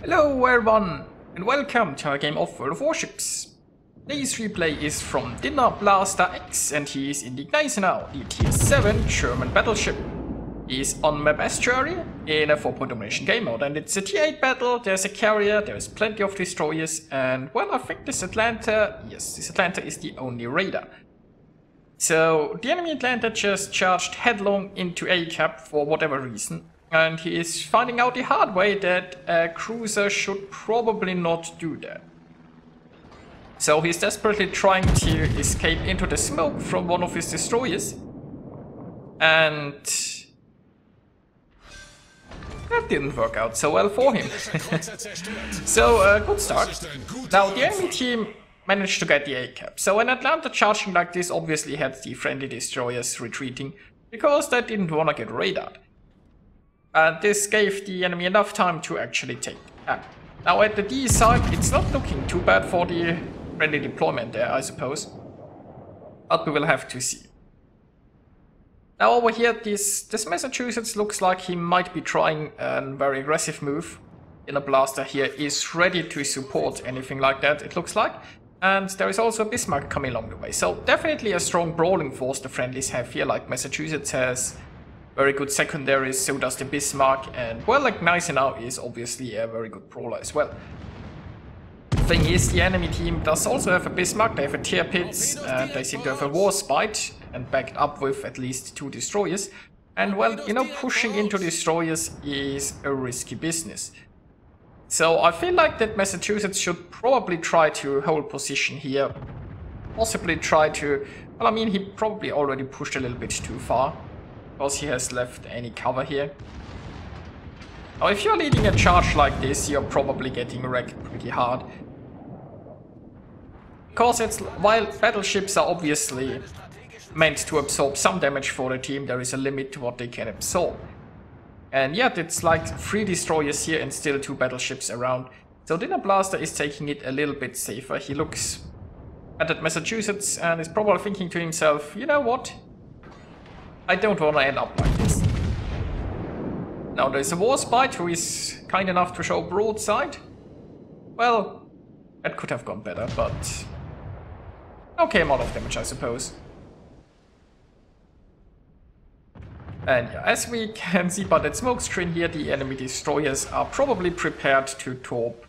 Hello everyone, and welcome to our game of World of Warships. Today's replay is from DinnerBlasterX, and he is in the Gneisenau, the Tier 7 German battleship. He is on map estuary in a 4-point domination game mode, and it's a Tier 8 battle. There's a carrier, there's plenty of destroyers, and well, I think this Atlanta is the only raider. So the enemy Atlanta just charged headlong into A-cap for whatever reason. And he is finding out the hard way that a cruiser should probably not do that. So he's desperately trying to escape into the smoke from one of his destroyers. And that didn't work out so well for him. So, good start. Now, the enemy team managed to get the A-cap. So an Atlanta charging like this obviously had the friendly destroyers retreating, because they didn't want to get radared. This gave the enemy enough time to actually take the cap. Now at the D side, it's not looking too bad for the friendly deployment there, I suppose. But we will have to see. Now over here, this Massachusetts looks like he might be trying a very aggressive move. DinnerBlaster here is ready to support anything like that, it looks like. And there is also a Bismarck coming along the way. So definitely a strong brawling force the friendlies have here, like Massachusetts has very good secondaries, so does the Bismarck, and well, like Gneisenau is obviously a very good brawler as well. The thing is, the enemy team does also have a Bismarck, they have a Tier Pits, and they seem to have a Warspite, and backed up with at least 2 destroyers. And well, you know, pushing into destroyers is a risky business. So I feel like that Massachusetts should probably try to hold position here. Possibly try to, well, I mean, he probably already pushed a little bit too far, because he has left any cover here. Now if you're leading a charge like this, you're probably getting wrecked pretty hard. Because while battleships are obviously meant to absorb some damage for the team, there is a limit to what they can absorb. And yet it's like 3 destroyers here and still 2 battleships around. So DinnerBlaster is taking it a little bit safer. He looks at Massachusetts and is probably thinking to himself, you know what? I don't want to end up like this. Now there's a Warspite who is kind enough to show broadside. Well, that could have gone better, but okay amount of damage, I suppose. And yeah, as we can see by that smoke screen here, the enemy destroyers are probably prepared to torp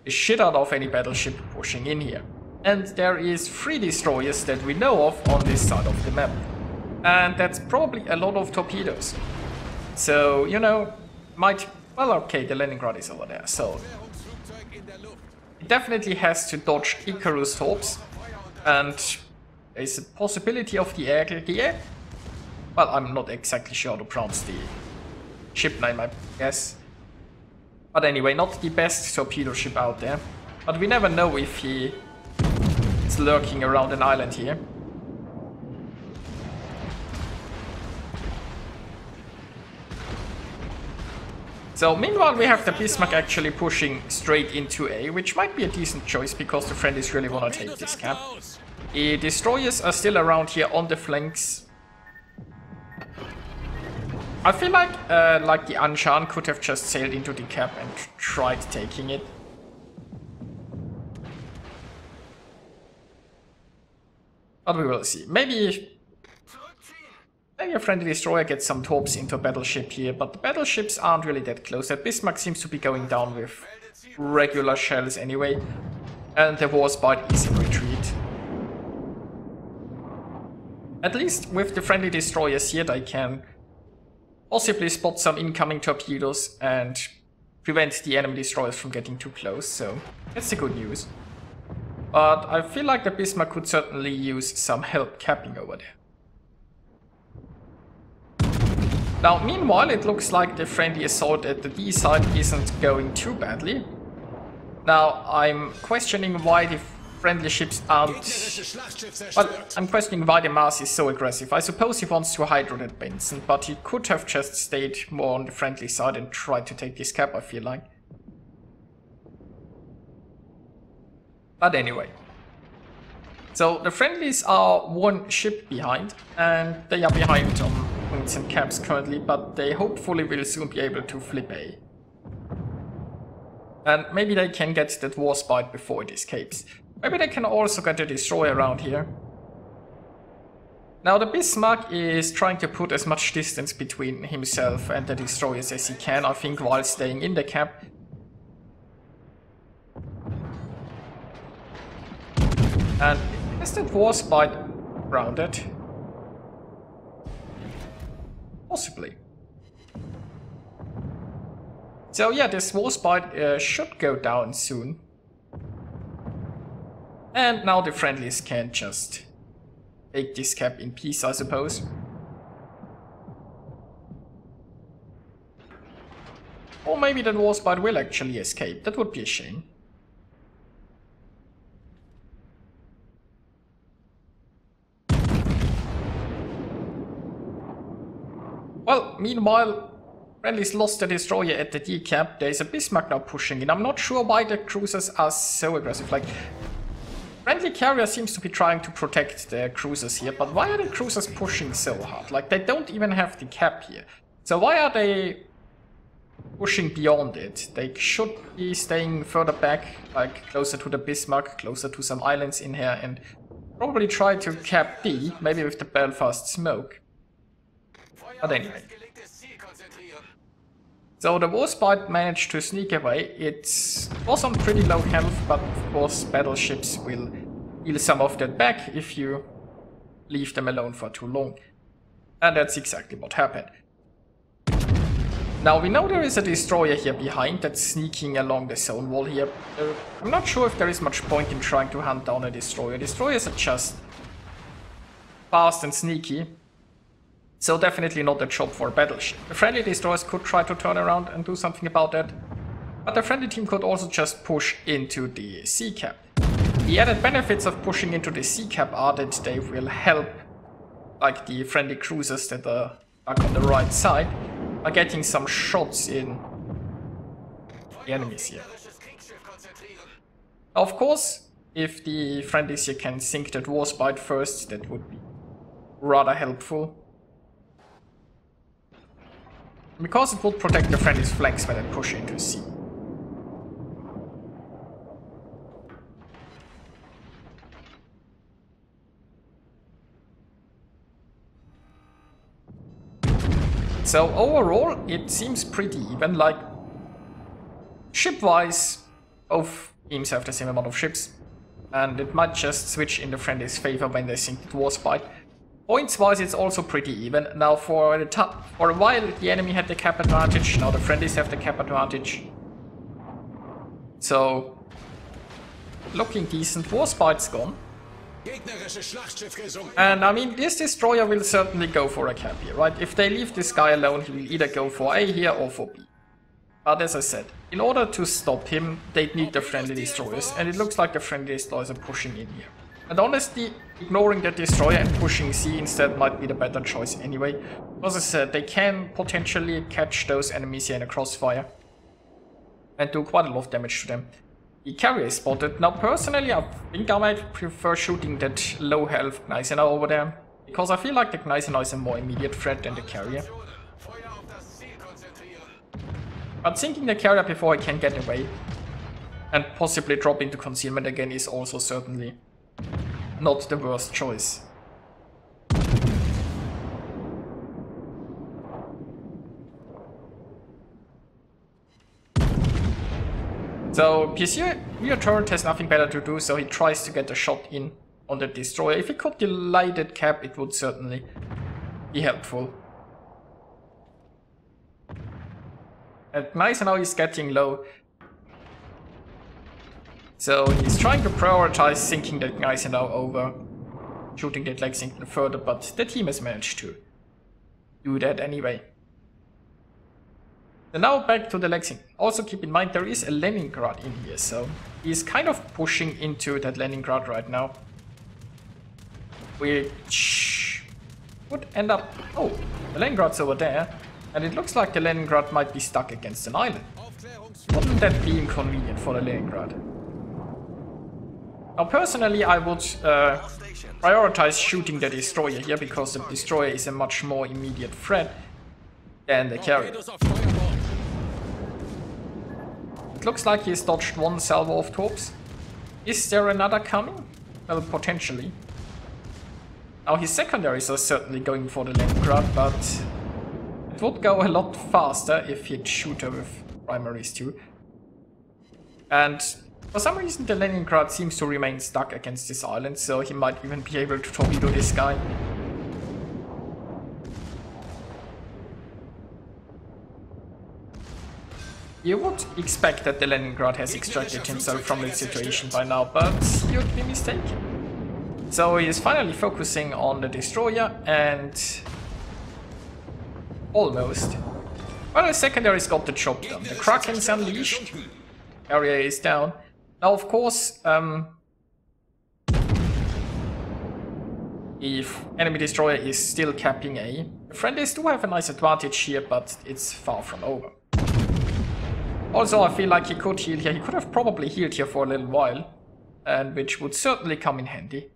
the shit out of any battleship pushing in here. And there is 3 destroyers that we know of on this side of the map. And that's probably a lot of torpedoes. So, you know, well, okay, the Leningrad is over there, so it definitely has to dodge Icarus torps. And there's a possibility of the air. Well, I'm not exactly sure how to pronounce the ship name, I guess. But anyway, not the best torpedo ship out there. But we never know if he is lurking around an island here. So meanwhile we have the Bismarck actually pushing straight into A, which might be a decent choice because the friendlies really want to take this cap. The destroyers are still around here on the flanks. I feel like the Anshan could have just sailed into the cap and tried taking it. But we will see. Maybe a friendly destroyer gets some torps into a battleship here, but the battleships aren't really that close. That Bismarck seems to be going down with regular shells anyway, and the Warspite is in retreat. At least with the friendly destroyers here, they can possibly spot some incoming torpedoes and prevent the enemy destroyers from getting too close, so that's the good news. But I feel like the Bismarck could certainly use some help capping over there. Now, meanwhile, it looks like the friendly assault at the D side isn't going too badly. Now, I'm questioning why the friendly ships aren't... Well, I'm questioning why the Mars is so aggressive. I suppose he wants to hydro that Benson, but he could have just stayed more on the friendly side and tried to take this cap, I feel like. But anyway. So, the friendlies are 1 ship behind, and they are behind on points and caps currently, but they hopefully will soon be able to flip A. And maybe they can get that Warspite before it escapes. Maybe they can also get the destroyer around here. Now the Bismarck is trying to put as much distance between himself and the destroyers as he can, I think, while staying in the cap. And is that Warspite grounded? Possibly. So yeah, this Warspite should go down soon. And now the friendlies can just take this cap in peace, I suppose. Or maybe the Warspite will actually escape. That would be a shame. Well, meanwhile, friendlies lost the destroyer at the D cap. There's a Bismarck now pushing in. I'm not sure why the cruisers are so aggressive. Like, friendly carrier seems to be trying to protect the cruisers here, but why are the cruisers pushing so hard? Like, they don't even have the cap here. So why are they pushing beyond it? They should be staying further back, like closer to the Bismarck, closer to some islands in here, and probably try to cap D, maybe with the Belfast smoke. But anyway. So the Warspite managed to sneak away. It was on pretty low health, but of course battleships will heal some of that back if you leave them alone for too long. And that's exactly what happened. Now we know there is a destroyer here behind that's sneaking along the zone wall here. I'm not sure if there is much point in trying to hunt down a destroyer. Destroyers are just fast and sneaky. So definitely not a job for a battleship. The friendly destroyers could try to turn around and do something about that. But the friendly team could also just push into the sea cap. The added benefits of pushing into the sea cap are that they will help, like the friendly cruisers that are back on the right side, are getting some shots in the enemies here. Of course, if the friendlies here can sink that Warspite first, that would be rather helpful. Because it would protect the friendly's flanks when they push into sea. So overall, it seems pretty even. Like, ship-wise, both teams have the same amount of ships. And it might just switch in the friendly's favor when they sink the Warspite. Points-wise, it's also pretty even. Now, for a while, the enemy had the cap advantage. Now the friendlies have the cap advantage. So, looking decent. Warspite's gone. And I mean, this destroyer will certainly go for a cap here, right? If they leave this guy alone, he will either go for A here or for B. But as I said, in order to stop him, they'd need the friendly destroyers. And it looks like the friendly destroyers are pushing in here. And honestly, ignoring the destroyer and pushing C instead might be the better choice anyway. As I said, they can potentially catch those enemies here in a crossfire and do quite a lot of damage to them. The carrier is spotted. Now personally, I think I might prefer shooting that low health Gneisenau over there, because I feel like the Gneisenau is a more immediate threat than the carrier. But sinking the carrier before I can get away and possibly drop into concealment again is also certainly not the worst choice. So Pierre turret has nothing better to do, so he tries to get a shot in on the destroyer. If he could delay that cap, it would certainly be helpful. And Gneisenau is getting low. So he's trying to prioritize sinking that Gneisenau over shooting that Lexington further, but the team has managed to do that anyway. So now back to the Lexington. Also keep in mind there is a Leningrad in here, so he's kind of pushing into that Leningrad right now. Which would end up... Oh, the Leningrad's over there, and it looks like the Leningrad might be stuck against an island. Wouldn't that be inconvenient for the Leningrad? Now personally I would prioritize shooting the destroyer here, because the destroyer is a much more immediate threat than the carrier. It looks like he's dodged one salvo of torps. Is there another coming? Well, potentially. Now his secondaries are certainly going for the Leningrad, but it would go a lot faster if he'd shoot her with primaries too. And for some reason the Leningrad seems to remain stuck against this island, so he might even be able to torpedo this guy. You would expect that the Leningrad has extracted himself from the situation by now, but you'd be mistaken. So he is finally focusing on the destroyer and almost. Well, the secondary's got the job done. The Kraken's unleashed. Area is down. Now, of course, if enemy destroyer is still capping A, the friendlies do have a nice advantage here, but it's far from over. Also, I feel like he could heal here. He could have probably healed here for a little while, and which would certainly come in handy.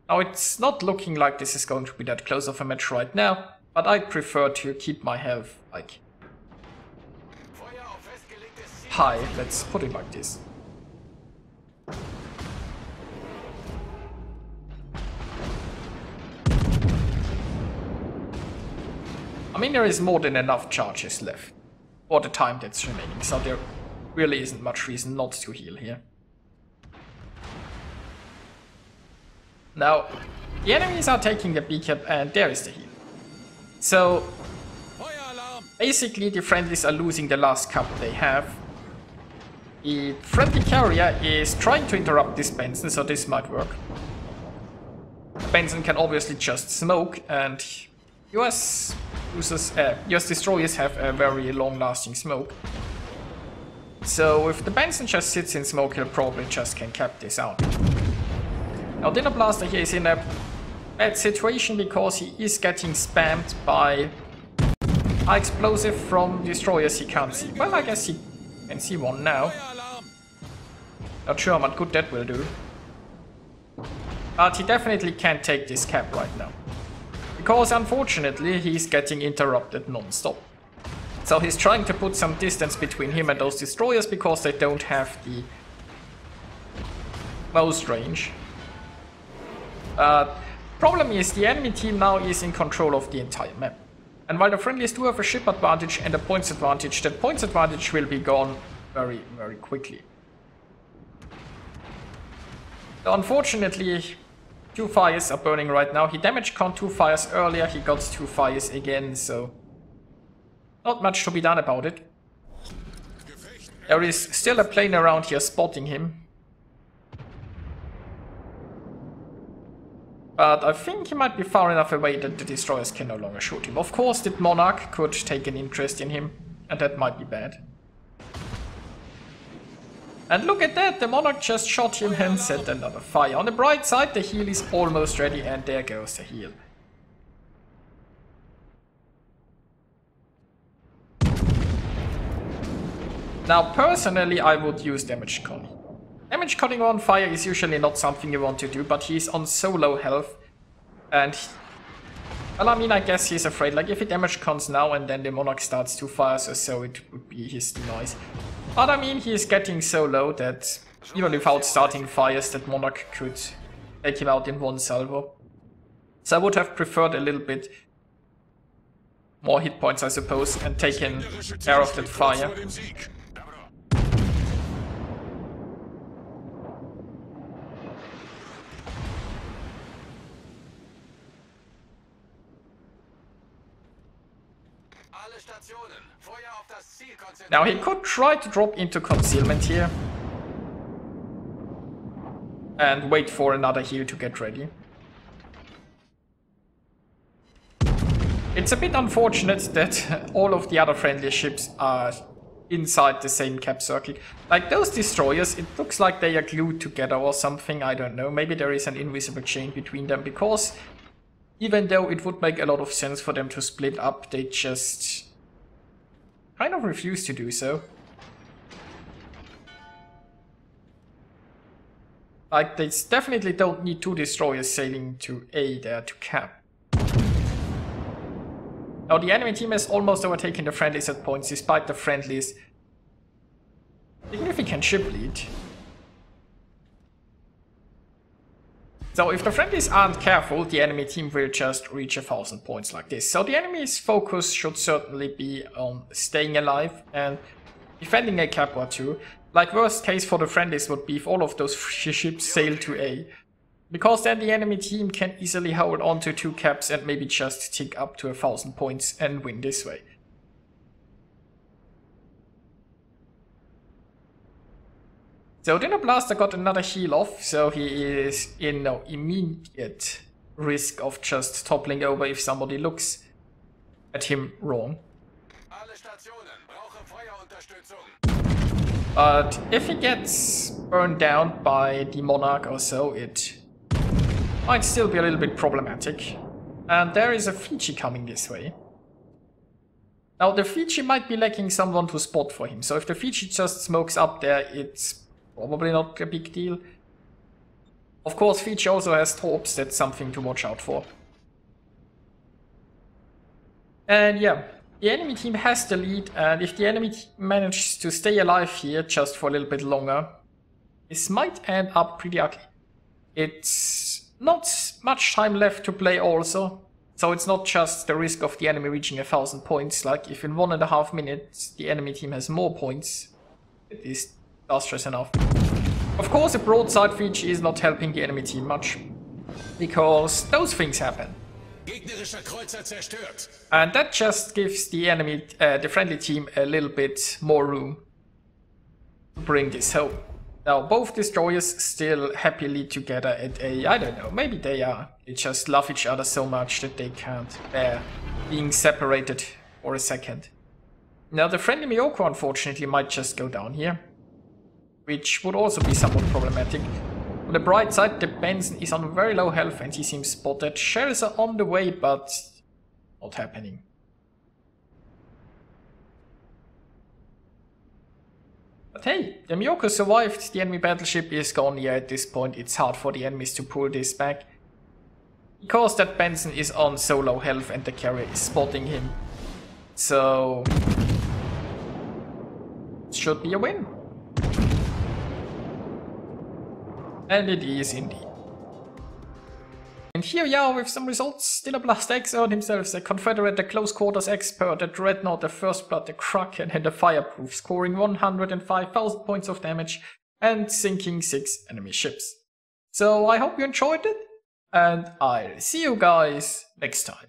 Now, it's not looking like this is going to be that close of a match right now, but I'd prefer to keep my health, like, high, let's put it like this. I mean, there is more than enough charges left for the time that's remaining, so there really isn't much reason not to heal here. Now, the enemies are taking the B cap and there is the heal. So, basically the friendlies are losing the last cap they have. The friendly carrier is trying to interrupt this Benson, so this might work. Benson can obviously just smoke, and US destroyers have a very long-lasting smoke. So if the Benson just sits in smoke, he'll probably just can cap this out. Now DinnerBlaster here is in a bad situation because he is getting spammed by high explosive from destroyers he can't see. Well, I guess he can see one now. Not sure how good that will do. But he definitely can't take this cap right now. Because unfortunately he's getting interrupted non-stop. So he's trying to put some distance between him and those destroyers because they don't have the most range. Problem is the enemy team now is in control of the entire map. And while the friendlies do have a ship advantage and a points advantage, that points advantage will be gone very, very quickly. So unfortunately, 2 fires are burning right now. He damaged con 2 fires earlier, he got 2 fires again, so not much to be done about it. There is still a plane around here spotting him. But I think he might be far enough away that the destroyers can no longer shoot him. Of course, the Monarch could take an interest in him, and that might be bad. And look at that, the Monarch just shot him and set another fire. On the bright side, the heal is almost ready, and there goes the heal. Now, personally, I would use damage con. Damage cutting on fire is usually not something you want to do, but he's on so low health. And, well, I mean, I guess he's afraid. Like, if he damage cons now and then the Monarch starts 2 fires or so, it would be his demise. But I mean, he is getting so low that even without starting fires, that Monarch could take him out in 1 salvo. So I would have preferred a little bit more hit points, I suppose, and taken care of that fire. Now he could try to drop into concealment here and wait for another heal to get ready. It's a bit unfortunate that all of the other friendly ships are inside the same cap circle. Like those destroyers, it looks like they are glued together or something, I don't know. Maybe there is an invisible chain between them, because even though it would make a lot of sense for them to split up, they just kind of refuse to do so. Like, they definitely don't need 2 destroyers sailing to A there to cap. Now the enemy team has almost overtaken the friendlies at points, despite the friendlies significant ship lead. So if the friendlies aren't careful, the enemy team will just reach 1000 points like this. So the enemy's focus should certainly be on staying alive and defending a cap or two. Like worst case for the friendlies would be if all of those ships sail to A. Because then the enemy team can easily hold on to 2 caps and maybe just tick up to 1000 points and win this way. So DinnerBlaster got another heal off, so he is in no immediate risk of just toppling over if somebody looks at him wrong. But if he gets burned down by the Monarch or so, it might still be a little bit problematic. And there is a Fiji coming this way. Now the Fiji might be lacking someone to spot for him, so if the Fiji just smokes up there, it's probably not a big deal. Of course, Fiji also has torps, that's something to watch out for. And yeah, the enemy team has the lead, and if the enemy team manages to stay alive here just for a little bit longer, this might end up pretty ugly. It's not much time left to play also, so it's not just the risk of the enemy reaching 1000 points, like if in 1.5 minutes the enemy team has more points, it is disastrous enough. Of course, a broadside Fiji is not helping the enemy team much, because those things happen. And that just gives the enemy, the friendly team a little bit more room to bring this home. Now, both destroyers still happily together at A, I don't know, maybe they just love each other so much that they can't bear being separated for a second. Now, the friendly Miyoko unfortunately might just go down here, which would also be somewhat problematic. On the bright side, the Benson is on very low health and he seems spotted. Shells are on the way, but not happening. But hey, the Miyoko survived, the enemy battleship is gone. Yeah, at this point it's hard for the enemies to pull this back, because that Benson is on so low health and the carrier is spotting him. So it should be a win. And it is indeed. And here we are with some results. DinnerBlasterX earned himself the Confederate, the Close Quarters Expert, the Dreadnought, the First Blood, the Kraken, and the Fireproof, scoring 105,000 points of damage and sinking 6 enemy ships. So I hope you enjoyed it, and I'll see you guys next time.